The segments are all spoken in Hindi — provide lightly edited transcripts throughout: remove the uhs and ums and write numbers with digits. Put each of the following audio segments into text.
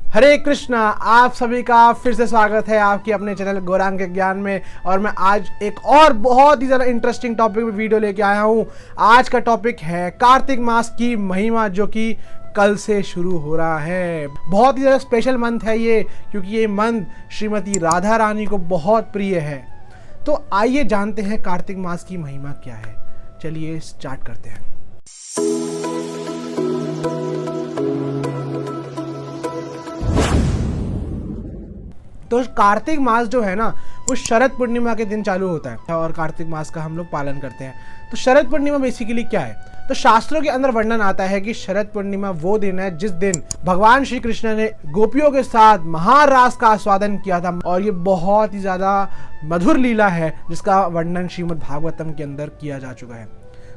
हरे कृष्णा। आप सभी का फिर से स्वागत है आपकी अपने चैनल गौरांग के ज्ञान में। और मैं आज एक और बहुत ही ज़्यादा इंटरेस्टिंग टॉपिक में वीडियो लेके आया हूँ। आज का टॉपिक है कार्तिक मास की महिमा, जो कि कल से शुरू हो रहा है। बहुत ही ज़्यादा स्पेशल मंथ है ये, क्योंकि ये मंथ श्रीमती राधा रानी को बहुत प्रिय है। तो आइए जानते हैं कार्तिक मास की महिमा क्या है। चलिए स्टार्ट करते हैं। तो कार्तिक मास जो है ना, वो शरद पूर्णिमा के दिन चालू होता है और कार्तिक मास का हम लोग पालन करते हैं। तो शरद पूर्णिमा बेसिकली क्या है? तो शास्त्रों के अंदर वर्णन आता है कि शरद पूर्णिमा वो दिन है जिस दिन भगवान श्री कृष्ण ने गोपियों के साथ महारास का आस्वादन किया था। और ये बहुत ही ज्यादा मधुर लीला है जिसका वर्णन श्रीमद् भागवतम के अंदर किया जा चुका है।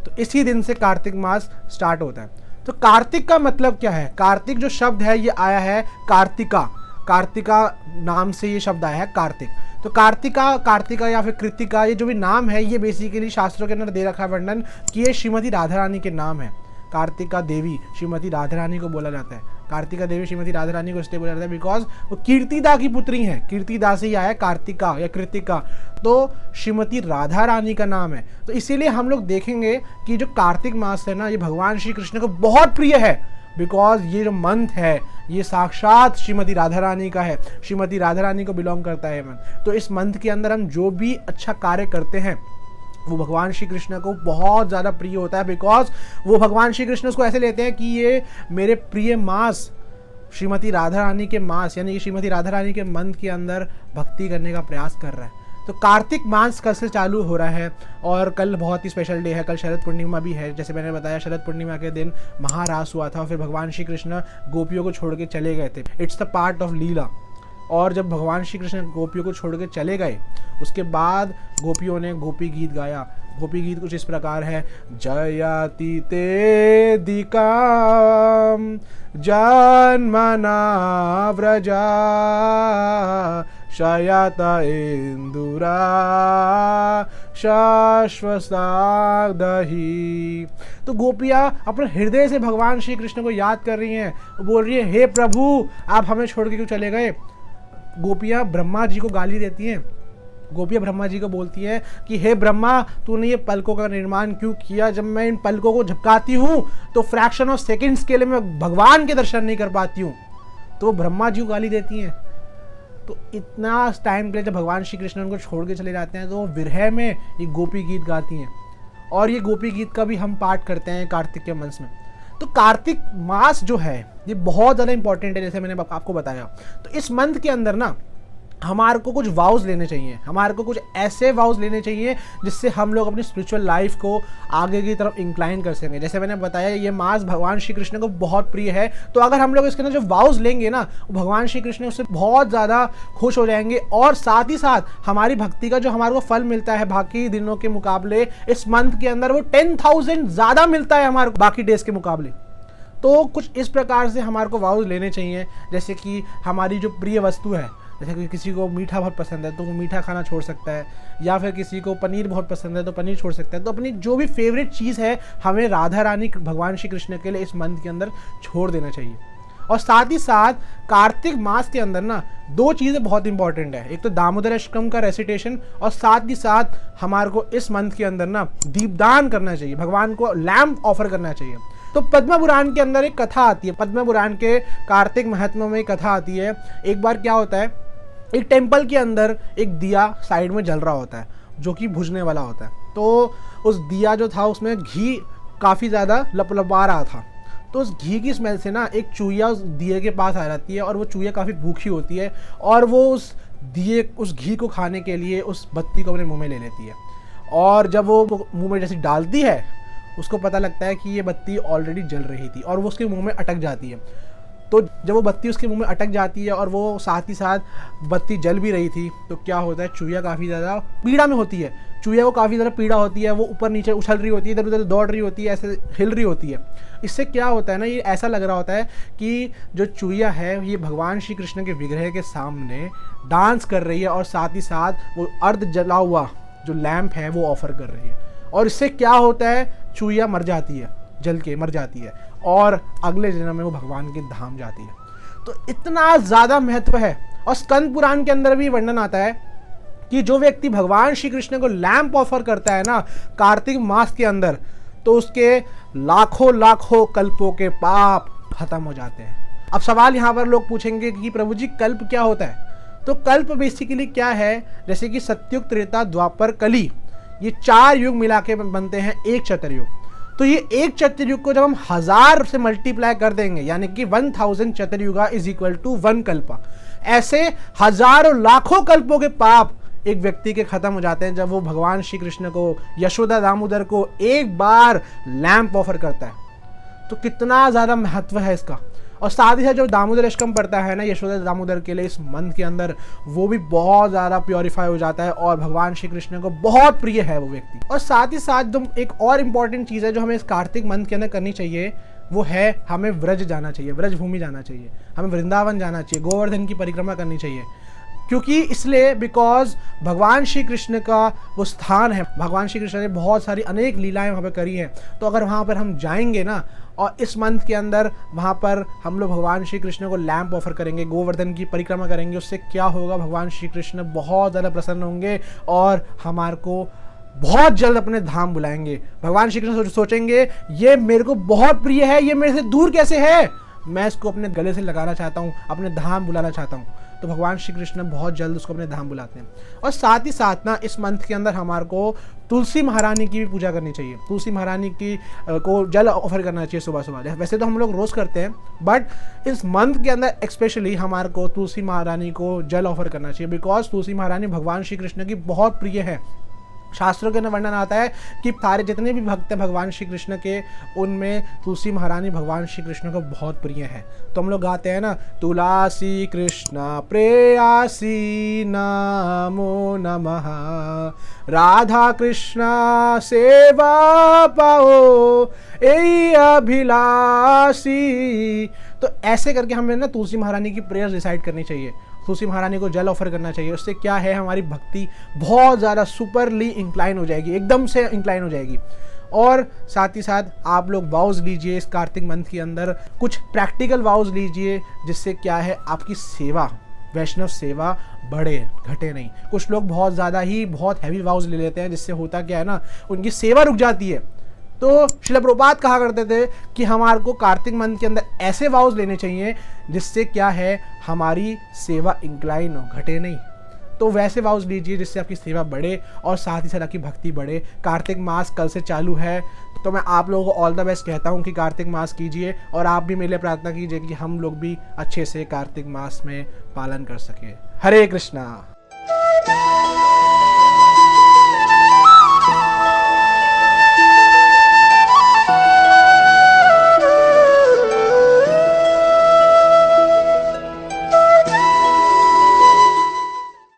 तो इसी दिन से कार्तिक मास स्टार्ट होता है। तो कार्तिक का मतलब क्या है? कार्तिक जो शब्द है ये आया है कार्तिका नाम से ये शब्द आया है कार्तिक। तो कार्तिका या फिर कृतिका, ये जो भी नाम है ये बेसिकली शास्त्रों के अंदर दे रखा है वर्णन कि ये श्रीमती राधा रानी के नाम है। कार्तिका देवी श्रीमती राधा रानी को बोला जाता है। कार्तिका देवी श्रीमती राधा रानी को इसलिए बोला जाता है बिकॉज वो कीर्तिदा की पुत्री है। कीर्तिदा से ही आया कार्तिका या कृतिका, तो श्रीमती राधा रानी का नाम है। तो इसीलिए हम लोग देखेंगे कि जो कार्तिक मास है ना, ये भगवान श्री कृष्ण को बहुत प्रिय है। बिकॉज ये जो मंथ है ये साक्षात श्रीमती राधा रानी का है। श्रीमती राधा रानी को बिलोंग करता है मंथ। तो इस मंथ के अंदर हम जो भी अच्छा कार्य करते हैं वो भगवान श्री कृष्ण को बहुत ज़्यादा प्रिय होता है। बिकॉज वो भगवान श्री कृष्ण उसको ऐसे लेते हैं कि ये मेरे प्रिय मास श्रीमती राधा रानी के मास, यानी कि श्रीमती राधा रानी के मंथ के अंदर भक्ति करने का प्रयास कर रहा है। तो कार्तिक मास कल से चालू हो रहा है और कल बहुत ही स्पेशल डे है। कल शरद पूर्णिमा भी है। जैसे मैंने बताया, शरद पूर्णिमा के दिन महारास हुआ था और फिर भगवान श्री कृष्ण गोपियों को छोड़ के चले गए थे। इट्स द पार्ट ऑफ लीला। और जब भगवान श्री कृष्ण गोपियों को छोड़ के चले गए, उसके बाद गोपियों ने गोपी गीत गाया। गोपी गीत कुछ इस प्रकार है: जयति ते दिकाम जन्मना व्रजा शयत इंदुरा शाश्वतादहि। तो गोपियाँ अपने हृदय से भगवान श्री कृष्ण को याद कर रही हैं। वो बोल रही है, हे प्रभु आप हमें छोड़ के क्यों चले गए? गोपियाँ ब्रह्मा जी को गाली देती हैं। गोपियाँ ब्रह्मा जी को बोलती हैं कि हे ब्रह्मा, तूने ये पलकों का निर्माण क्यों किया? जब मैं इन पलकों को झपकाती हूँ तो फ्रैक्शन ऑफ सेकेंड्स के लिए मैं भगवान के दर्शन नहीं कर पाती हूँ। तो वो ब्रह्मा जी को गाली देती हैं। तो इतना टाइम के लिए जब भगवान श्री कृष्ण उनको छोड़ के चले जाते हैं तो वो विरह में ये गोपी गीत गाती हैं। और ये गोपी गीत का भी हम पाठ करते हैं कार्तिक के मास में। तो कार्तिक मास जो है ये बहुत ज़्यादा इंपॉर्टेंट है, जैसे मैंने आपको बताया। तो इस मंथ के अंदर ना हमारे को कुछ वाउज लेने चाहिए। हमारे को कुछ ऐसे वाउज लेने चाहिए जिससे हम लोग अपनी स्पिरिचुअल लाइफ को आगे की तरफ इंक्लाइन कर सकें। जैसे मैंने बताया, ये मास भगवान श्री कृष्ण को बहुत प्रिय है। तो अगर हम लोग इसके अंदर जो वाउज लेंगे ना, भगवान श्री कृष्ण उससे बहुत ज़्यादा खुश हो जाएंगे। और साथ ही साथ हमारी भक्ति का जो हमारे को फल मिलता है बाकी दिनों के मुकाबले, इस मंथ के अंदर वो 10,000 ज़्यादा मिलता है हमारे बाकी डेज के मुकाबले। तो कुछ इस प्रकार से हमारे को वाउज लेने चाहिए। जैसे कि हमारी जो प्रिय वस्तु है, जैसे कि किसी को मीठा बहुत पसंद है तो वो मीठा खाना छोड़ सकता है, या फिर किसी को पनीर बहुत पसंद है तो पनीर छोड़ सकता है। तो अपनी जो भी फेवरेट चीज़ है हमें राधा रानी भगवान श्री कृष्ण के लिए इस मंथ के अंदर छोड़ देना चाहिए। और साथ ही साथ कार्तिक मास के अंदर ना दो चीज़ें बहुत इंपॉर्टेंट है। एक तो दामोदर अष्टकम का रेसिटेशन, और साथ ही साथ हमारे को इस मंथ के अंदर ना दीपदान करना चाहिए, भगवान को लैम्प ऑफर करना चाहिए। तो पद्म पुराण के अंदर एक कथा आती है। पद्म पुराण के कार्तिक महत्व में एक कथा आती है। एक बार क्या होता है, एक टेम्पल के अंदर एक दिया साइड में जल रहा होता है जो कि बुझने वाला होता है। तो उस दिया जो था उसमें घी काफ़ी ज़्यादा लपलपा रहा था। तो उस घी की स्मेल से ना एक चूहिया उस दिए के पास आ जाती है और वो चूहिया काफ़ी भूखी होती है और वो उस घी को खाने के लिए उस बत्ती को अपने मुंह में ले लेती है। और जब वो मुंह में जैसे डालती है, उसको पता लगता है कि ये बत्ती ऑलरेडी जल रही थी और वो उसके मुंह में अटक जाती है। तो जब वो बत्ती उसके मुंह में अटक जाती है और वो साथ ही साथ बत्ती जल भी रही थी, तो क्या होता है, चूहिया काफ़ी ज़्यादा पीड़ा में होती है। चूहिया को काफ़ी ज़्यादा पीड़ा होती है, वो ऊपर नीचे उछल रही होती है, इधर उधर दौड़ रही होती है, ऐसे हिल रही होती है। इससे क्या होता है ना, ये ऐसा लग रहा होता है कि जो चूहिया है ये भगवान श्री कृष्ण के विग्रह के सामने डांस कर रही है और साथ ही साथ वो अर्ध जला हुआ जो लैम्प है वो ऑफर कर रही है। और इससे क्या होता है, चूहिया मर जाती है, जल के मर जाती है और अगले जन्म में वो भगवान के धाम जाती है। तो तो इतना ज़्यादा महत्व है। और स्कंद पुराण के अंदर भी वर्णन आता है कि जो व्यक्ति भगवान श्री कृष्ण को लैंप ऑफर करता है ना कार्तिक मास के अंदर, तो उसके लाखों लाखों कल्पों के पाप खत्म हो जाते हैं। अब सवाल यहाँ पर लोग पूछेंगे कि प्रभु जी कल्प क्या होता है? तो कल्प बेसिकली क्या है, जैसे कि सतयुग, त्रेता, द्वापर, कली, ये 4 युग मिला के बनते हैं एक चतुर्युग। तो ये एक चतुर्युग को जब हम 1000 से मल्टीप्लाई कर देंगे, यानी कि 1000 चतुर्युगा इज इक्वल टू 1 कल्पा, ऐसे हजारों लाखों कल्पों के पाप एक व्यक्ति के खत्म हो जाते हैं जब वो भगवान श्री कृष्ण को, यशोदा दामोदर को एक बार लैंप ऑफर करता है। तो कितना ज़्यादा महत्व है इसका। और साथ ही साथ जो दामोदर अष्टकम पड़ता है ना यशोदा दामोदर के लिए इस मंथ के अंदर, वो भी बहुत ज़्यादा प्योरीफाई हो जाता है और भगवान श्री कृष्ण को बहुत प्रिय है वो व्यक्ति। और साथ ही साथ जो एक और इम्पॉर्टेंट चीज़ है जो हमें इस कार्तिक मंथ के अंदर करनी चाहिए, वो है हमें व्रज जाना चाहिए, व्रज भूमि जाना चाहिए, हमें वृंदावन जाना चाहिए, गोवर्धन की परिक्रमा करनी चाहिए। क्योंकि इसलिए बिकॉज भगवान श्री कृष्ण का वो स्थान है, भगवान श्री कृष्ण ने बहुत सारी अनेक लीलाएं वहाँ पर करी हैं। तो अगर वहाँ पर हम जाएंगे ना और इस मंथ के अंदर वहाँ पर हम लोग भगवान श्री कृष्ण को लैंप ऑफर करेंगे, गोवर्धन की परिक्रमा करेंगे, उससे क्या होगा, भगवान श्री कृष्ण बहुत ज़्यादा प्रसन्न होंगे और हमारे को बहुत जल्द अपने धाम बुलाएंगे। भगवान श्री कृष्ण सोचेंगे ये मेरे को बहुत प्रिय है, ये मेरे से दूर कैसे है, मैं इसको अपने गले से लगाना चाहता हूँ, अपने धाम बुलाना चाहता हूँ। तो भगवान श्री कृष्ण बहुत जल्द उसको अपने धाम बुलाते हैं। और साथ ही साथ ना इस मंथ के अंदर हमारे को तुलसी महारानी की भी पूजा करनी चाहिए, तुलसी महारानी की को जल ऑफर करना चाहिए सुबह सुबह। वैसे तो हम लोग रोज़ करते हैं, बट इस मंथ के अंदर स्पेशली हमारे को तुलसी महारानी को जल ऑफर करना चाहिए, बिकॉज तुलसी महारानी भगवान श्री कृष्ण की बहुत प्रिय है। शास्त्रों के अंदर वर्णन आता है कि सारे जितने भी भक्त हैं भगवान श्री कृष्ण के, उनमें तुलसी महारानी भगवान श्री कृष्ण को बहुत प्रिय है। तो हम लोग गाते हैं ना, तुलसी कृष्ण प्रेयासी नमो नमः, राधा कृष्ण सेवा पाओ ए अभिलाषी। तो ऐसे करके हमें ना तुलसी महारानी की प्रेयर डिसाइड करनी चाहिए, तुलसी महारानी को जल ऑफर करना चाहिए। उससे क्या है, हमारी भक्ति बहुत ज़्यादा सुपरली इंक्लाइन हो जाएगी, एकदम से इंक्लाइन हो जाएगी। और साथ ही साथ आप लोग वाउज लीजिए इस कार्तिक मंथ के अंदर, कुछ प्रैक्टिकल वाउज लीजिए जिससे क्या है आपकी सेवा, वैष्णव सेवा बढ़े घटे नहीं। कुछ लोग बहुत ज़्यादा ही बहुत हैवी वाउज ले लेते हैं, जिससे होता क्या है ना, उनकी सेवा रुक जाती है। तो श्रील प्रभुपाद कहा करते थे कि हमारे को कार्तिक मंथ के अंदर ऐसे वाउज लेने चाहिए जिससे क्या है हमारी सेवा इंक्लाइन हो, घटे नहीं। तो वैसे वाउज लीजिए जिससे आपकी सेवा बढ़े और साथ ही साथ आपकी भक्ति बढ़े। कार्तिक मास कल से चालू है, तो मैं आप लोगों को ऑल द बेस्ट कहता हूँ कि कार्तिक मास कीजिए और आप भी मेरे लिए प्रार्थना कीजिए कि हम लोग भी अच्छे से कार्तिक मास में पालन कर सकें। हरे कृष्णा।